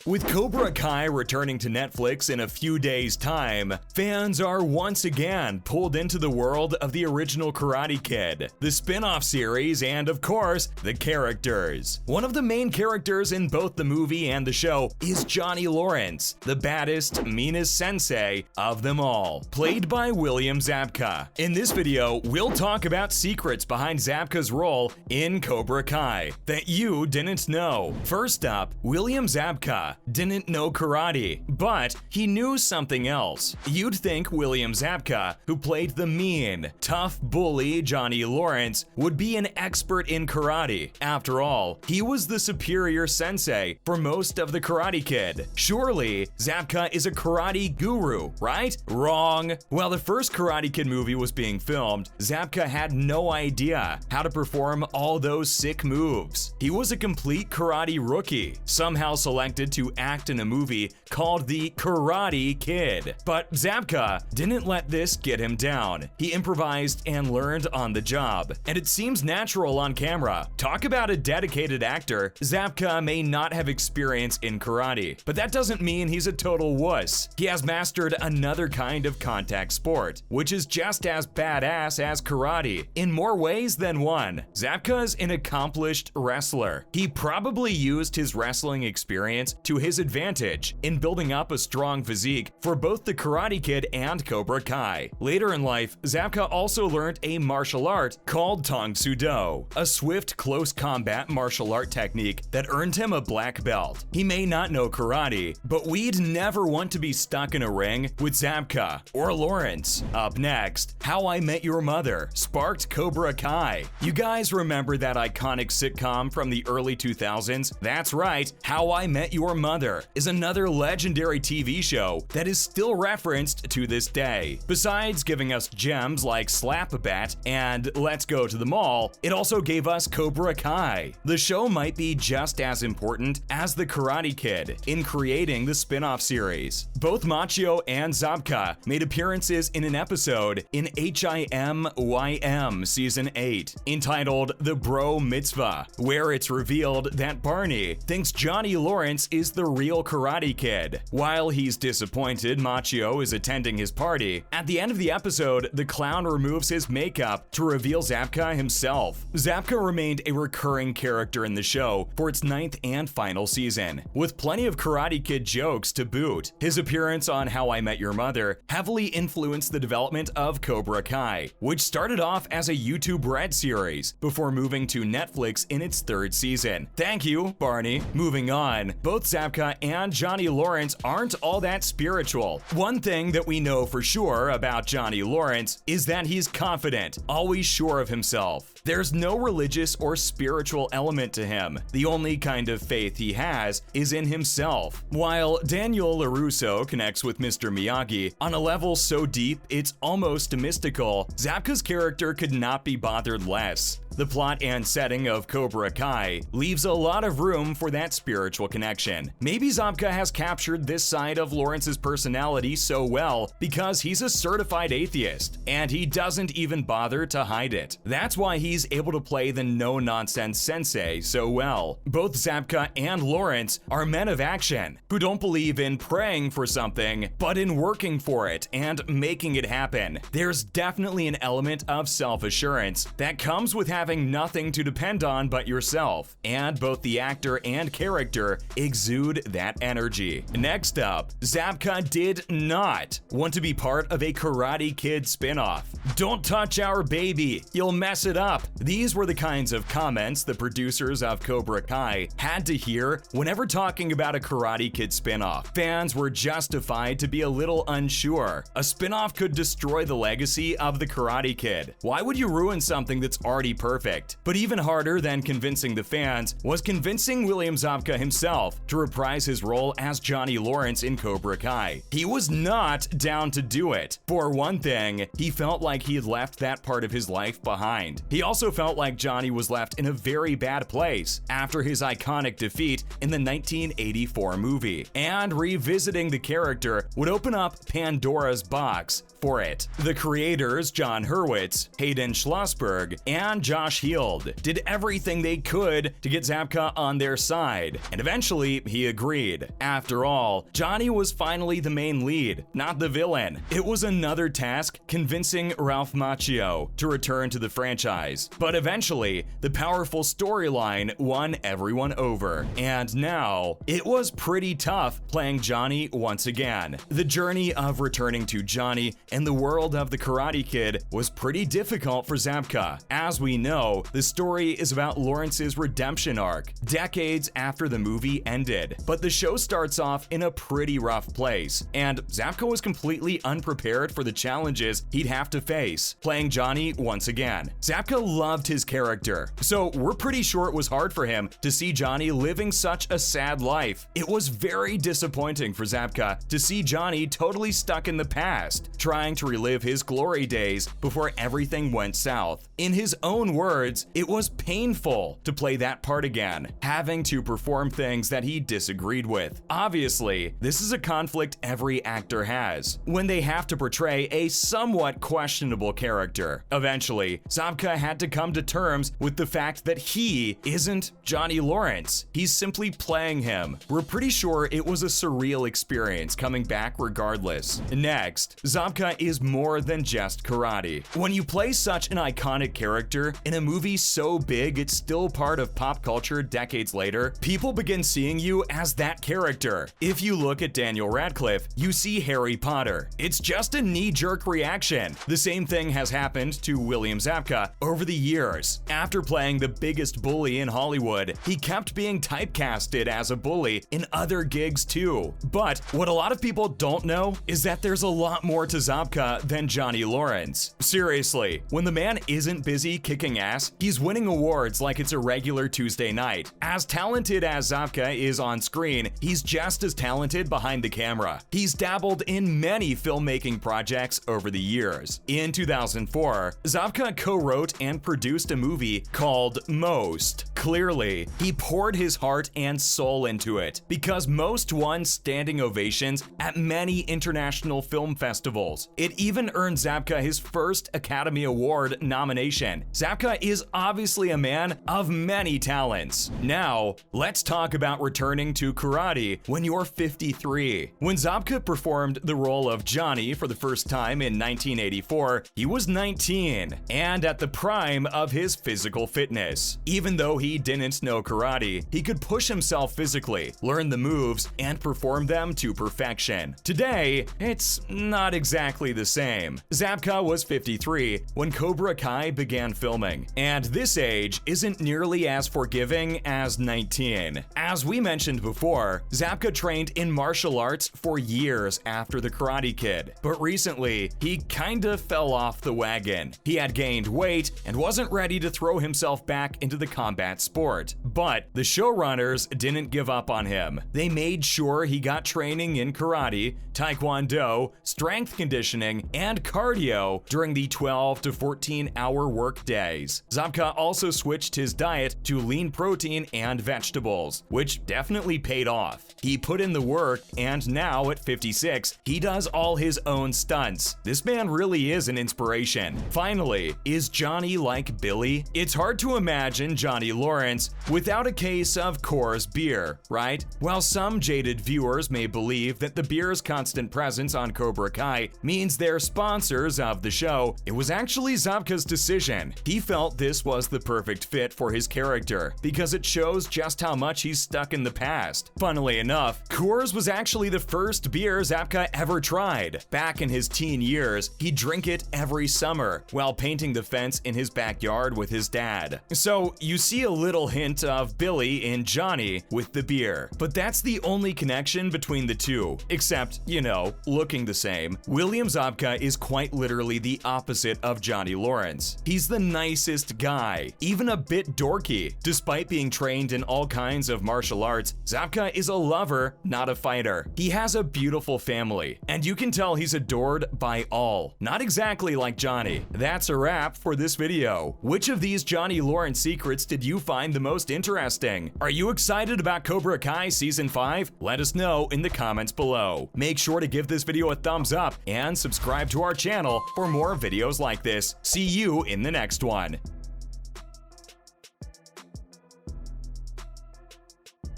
With Cobra Kai returning to Netflix in a few days' time, fans are once again pulled into the world of the original Karate Kid, the spin-off series, and of course, the characters. One of the main characters in both the movie and the show is Johnny Lawrence, the baddest, meanest sensei of them all, played by William Zabka. In this video, we'll talk about secrets behind Zabka's role in Cobra Kai that you didn't know. First up, William Zabka didn't know karate, but he knew something else. You'd think William Zabka, who played the mean, tough bully Johnny Lawrence, would be an expert in karate. After all, he was the superior sensei for most of the Karate Kid. Surely, Zabka is a karate guru, right? Wrong. While the first Karate Kid movie was being filmed, Zabka had no idea how to perform all those sick moves. He was a complete karate rookie, somehow selected to act in a movie called The Karate Kid. But Zabka didn't let this get him down. He improvised and learned on the job, and it seems natural on camera. Talk about a dedicated actor. Zabka may not have experience in karate, but that doesn't mean he's a total wuss. He has mastered another kind of contact sport, which is just as badass as karate, in more ways than one. Zabka's an accomplished wrestler. He probably used his wrestling experience to his advantage in building up a strong physique for both the Karate Kid and Cobra Kai. Later in life, Zabka also learned a martial art called Tong Soo Do, a swift, close combat martial art technique that earned him a black belt. He may not know karate, but we'd never want to be stuck in a ring with Zabka or Lawrence. Up next, How I Met Your Mother sparked Cobra Kai. You guys remember that iconic sitcom from the early 2000s? That's right, How I Met Your Mother is another legendary TV show that is still referenced to this day. Besides giving us gems like Slap-a-Bat and Let's Go to the Mall, it also gave us Cobra Kai. The show might be just as important as the Karate Kid in creating the spin-off series. Both Macchio and Zabka made appearances in an episode in HIMYM Season 8, entitled The Bro Mitzvah, where it's revealed that Barney thinks Johnny Lawrence is the real Karate Kid. While he's disappointed Macchio is attending his party, at the end of the episode, the clown removes his makeup to reveal Zabka himself. Zabka remained a recurring character in the show for its 9th and final season, with plenty of Karate Kid jokes to boot. His appearance on How I Met Your Mother heavily influenced the development of Cobra Kai, which started off as a YouTube Red series before moving to Netflix in its 3rd season. Thank you, Barney. Moving on, both Zabka and Johnny Lawrence aren't all that spiritual. One thing that we know for sure about Johnny Lawrence is that he's confident, always sure of himself. There's no religious or spiritual element to him. The only kind of faith he has is in himself. While Daniel LaRusso connects with Mr. Miyagi on a level so deep it's almost mystical, Zabka's character could not be bothered less. The plot and setting of Cobra Kai leaves a lot of room for that spiritual connection. Maybe Zabka has captured this side of Lawrence's personality so well because he's a certified atheist, and he doesn't even bother to hide it. That's why he's able to play the no-nonsense sensei so well. Both Zabka and Lawrence are men of action, who don't believe in praying for something, but in working for it and making it happen. There's definitely an element of self-assurance that comes with having nothing to depend on but yourself, and both the actor and character exude that energy. Next up, Zabka did not want to be part of a Karate Kid spin-off. "Don't touch our baby, you'll mess it up." These were the kinds of comments the producers of Cobra Kai had to hear whenever talking about a Karate Kid spin-off. Fans were justified to be a little unsure. A spin-off could destroy the legacy of the Karate Kid. Why would you ruin something that's already perfect? But even harder than convincing the fans was convincing William Zabka himself to reprise his role as Johnny Lawrence in Cobra Kai. He was not down to do it. For one thing, he felt like he had left that part of his life behind. He also felt like Johnny was left in a very bad place after his iconic defeat in the 1984 movie, and revisiting the character would open up Pandora's box for it. The creators, John Hurwitz, Hayden Schlossberg, and Josh Heald, did everything they could to get Zabka on their side, and eventually he agreed. After all, Johnny was finally the main lead, not the villain. It was another task convincing Ralph Macchio to return to the franchise, but eventually the powerful storyline won everyone over, and now it was pretty tough playing Johnny once again. The journey of returning to Johnny and the world of the Karate Kid was pretty difficult for Zabka. As we know, the story is about Lawrence's redemption arc, decades after the movie ended. But the show starts off in a pretty rough place, and Zabka was completely unprepared for the challenges he'd have to face, playing Johnny once again. Zabka loved his character, so we're pretty sure it was hard for him to see Johnny living such a sad life. It was very disappointing for Zabka to see Johnny totally stuck in the past, trying to relive his glory days before everything went south. In his own words, it was painful to play that part again, having to perform things that he disagreed with. Obviously, this is a conflict every actor has when they have to portray a somewhat questionable character. Eventually, Zabka had to come to terms with the fact that he isn't Johnny Lawrence. He's simply playing him. We're pretty sure it was a surreal experience coming back regardless. Next, Zabka is more than just karate. When you play such an iconic character in a movie so big it's still part of pop culture decades later, people begin seeing you as that character. If you look at Daniel Radcliffe, you see Harry Potter. It's just a knee-jerk reaction. The same thing has happened to William Zabka over the years. After playing the biggest bully in Hollywood, he kept being typecasted as a bully in other gigs too. But what a lot of people don't know is that there's a lot more to Zabka than Johnny Lawrence. Seriously, when the man isn't busy kicking ass, he's winning awards like it's a regular Tuesday night. As talented as Zabka is on screen, he's just as talented behind the camera. He's dabbled in many filmmaking projects over the years. In 2004, Zabka co-wrote and produced a movie called Most. Clearly, he poured his heart and soul into it, because Most won standing ovations at many international film festivals. It even earned Zabka his first Academy Award nomination. Zabka is obviously a man of many talents. Now, let's talk about returning to karate when you're 53. When Zabka performed the role of Johnny for the first time in 1984, he was 19 and at the prime of his physical fitness. Even though he didn't know karate, he could push himself physically, learn the moves, and perform them to perfection. Today, it's not exactly the same. Zabka was 53 when Cobra Kai began filming, and this age isn't nearly as forgiving as 19. As we mentioned before, Zabka trained in martial arts for years after the Karate Kid, but recently, he kinda fell off the wagon. He had gained weight and wasn't ready to throw himself back into the combat sport. But the showrunners didn't give up on him. They made sure he got training in karate, taekwondo, strength conditioning, and cardio during the 12 to 14-hour work days. Zabka also switched his diet to lean protein and vegetables, which definitely paid off. He put in the work, and now at 56, he does all his own stunts. This man really is an inspiration. Finally, is Johnny like Billy? It's hard to imagine Johnny Lawrence without a case of Coors beer, right? While some jaded viewers may believe that the beer's constant presence on Cobra Kai means they're sponsors of the show, it was actually Zabka's decision. He felt this was the perfect fit for his character because it shows just how much he's stuck in the past. Funnily enough, Coors was actually the first beer Zabka ever tried. Back in his teen years, he'd drink it every summer while painting the fence in his backyard with his dad. So you see a little hint of Billy in Johnny with the beer. But that's the only connection between the two, except, you know, looking the same. William Zabka is quite literally the opposite of Johnny Lawrence. He's the nicest guy, even a bit dorky. Despite being trained in all kinds of martial arts, Zabka is a lover, not a fighter. He has a beautiful family, and you can tell he's adored by all. Not exactly like Johnny. That's a wrap for this video. Macchio. Which of these Johnny Lawrence secrets did you find the most interesting? Are you excited about Cobra Kai Season 5? Let us know in the comments below. Make sure to give this video a thumbs up and subscribe to our channel for more videos like this. See you in the next one.